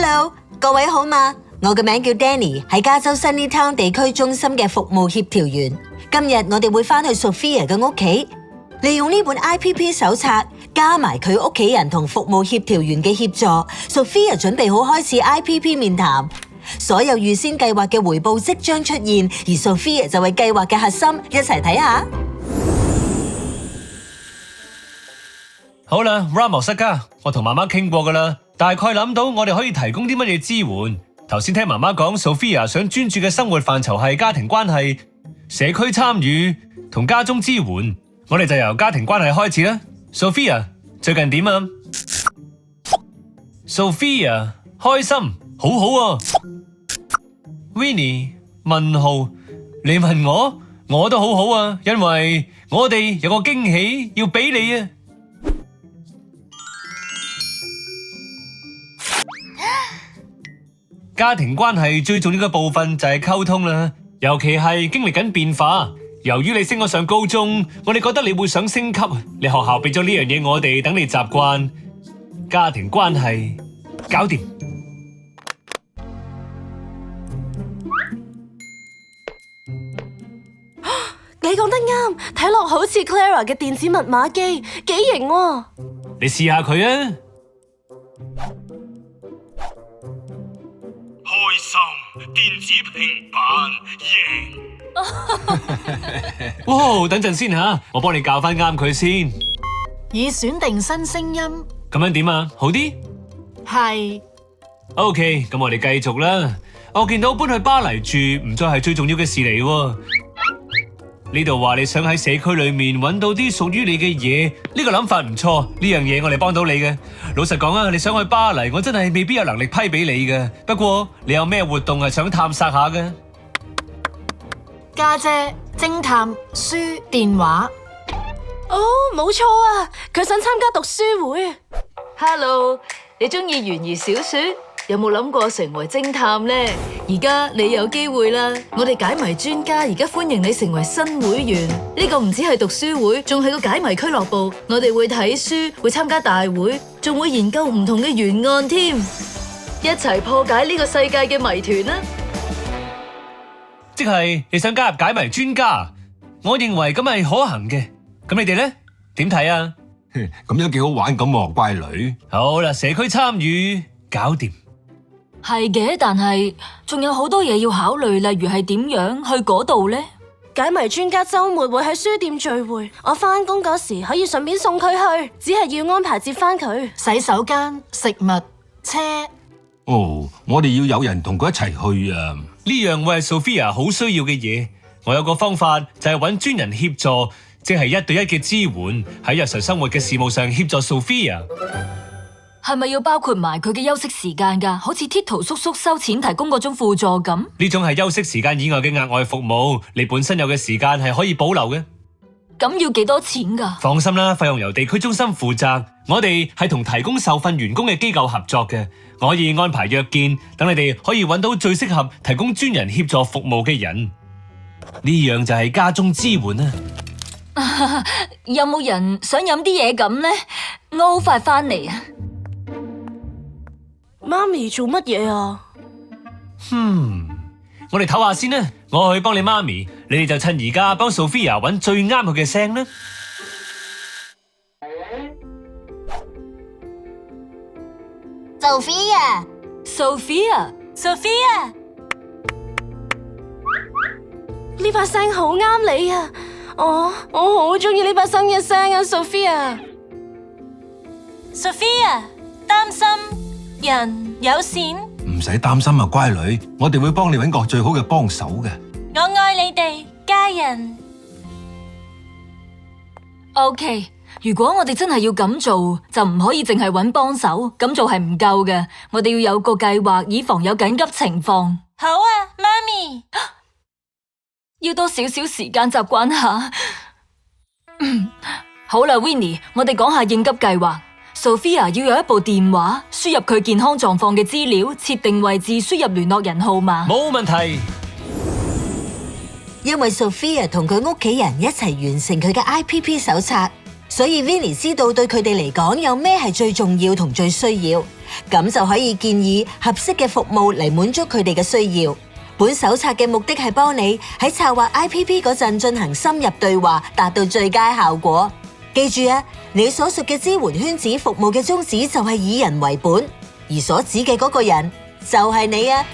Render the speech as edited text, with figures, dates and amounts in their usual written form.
Hello， 各位好嗎？我嘅名叫 Danny， 喺加州 Sunnytown 地區中心嘅服務協調員。今日我哋會返去 Sophia 嘅屋企，利用呢本 IPP 手冊，加埋佢屋企人同服務協調員嘅協助 ，Sophia 準備好開始 IPP 面談。所有預先計劃嘅回報即將出現，而 Sophia 就係計劃嘅核心，一齊睇下。好啦 ，Ramos 一家，我同媽媽傾過噶啦，大概諗到我哋可以提供啲乜嘢支援。頭先聽媽媽講 ，Sophia 想專注嘅生活範疇係家庭關係、社區參與同家中支援。我哋就由家庭關係開始啦。Sophia 最近點啊 ？Sophia 開心，好好啊。Winnie 問號，你問我都好好啊，因為我哋有個驚喜要俾你啊。家庭關係最重要嘅部分就係溝通啦，尤其係經歷緊變化。由於你升咗上高中，我哋覺得你會想升級，你學校俾咗呢樣嘢我哋，等你習慣。家庭關係搞掂。你講得啱，睇落好似 Clara 嘅電子密碼機，幾型喎！你試下佢啊！開心電子平板贏。哇，等陣先吓，我幫你教翻啱佢先。已選定新聲音，咁樣點啊？好啲？係 OK， 咁我哋繼續啦。我見到搬去巴黎住唔再係最重要嘅事嚟喎。呢度話你想喺社區裏面揾到啲屬於你嘅嘢，呢個諗法唔錯。呢樣嘢我哋幫到你嘅。老實講啊，你想去巴黎，我真係未必有能力批俾你嘅。不過你有咩活動係想探索下嘅？家姐、偵探、書、電話。哦，冇錯啊，佢想參加讀書會。Hello， 你中意懸疑小說？有冇諗過成為偵探呢？而家你有機會啦！我哋解謎專家而家歡迎你成為新會員。呢個唔止係讀書會，仲係個解謎俱樂部。我哋會睇書，會參加大會，仲會研究唔同嘅懸案添。一齊破解呢個世界嘅謎團啦！即係你想加入解謎專家，我認為咁係可行嘅。咁你哋呢？點睇啊？咁樣幾好玩咁喎，乖女。好啦，社區參與搞掂。係嘅，但係仲有好多嘢要考慮，例如係點樣去嗰度呢？解謎專家周末會喺書店聚會，我返工嗰時可以順便送佢去，只係要安排接返佢。洗手間、食物、車。哦，我哋要有人同佢一齊去啊！呢樣會係 Sophia 好需要嘅嘢。我有個方法就係揾專人協助，即係1對1嘅支援，喺日常生活嘅事務上協助 Sophia。係咪要包括埋佢嘅休息時間㗎？好似 Tito 叔叔收錢提供嗰種輔助咁？呢種係休息時間以外嘅額外服務，你本身有嘅時間係可以保留嘅。咁要幾多錢㗎？放心啦，費用由地區中心負責。我哋係同提供受訓員工嘅機構合作嘅，我可以安排約見，等你哋可以揾到最適合提供專人協助服務嘅人。呢樣就係家中支援啊！有冇人想飲啲嘢咁呢？我好快返嚟啊！媽咪做乜嘢啊？我哋唞下先啦，我去幫你媽咪，你哋就趁而家幫 Sophia 揾最啱佢嘅聲啦。Sophia， 呢把聲好啱你啊！我好中意呢把新嘅聲啊 ，Sophia。擔心人友善，唔使擔心啊，乖女，我哋會幫你揾個最好嘅幫手嘅。我愛你哋家人。OK， 如果我哋真係要咁做，就唔可以淨係揾幫手，咁做係唔夠嘅。我哋要有個計劃，以防有緊急情況。好啊，媽咪。要多少少時間習慣下。好啦 ，Winnie， 我哋講下應急計劃。Sophia 要有一部電話，輸入佢健康狀況嘅資料，設定位置，輸入聯絡人號碼。冇問題。因為 Sophia 同佢屋企人一齊完成佢嘅 IPP 手冊，所以 Vinny 知道對佢哋嚟講有咩係最重要同最需要，咁就可以建議合適嘅服務嚟滿足佢哋嘅需要。本手冊嘅目的係幫你喺策劃 IPP 嗰陣進行深入對話，達到最佳效果。記住啊，你所屬嘅支援圈子服務嘅宗旨就係以人為本，而所指嘅嗰個人就係你啊！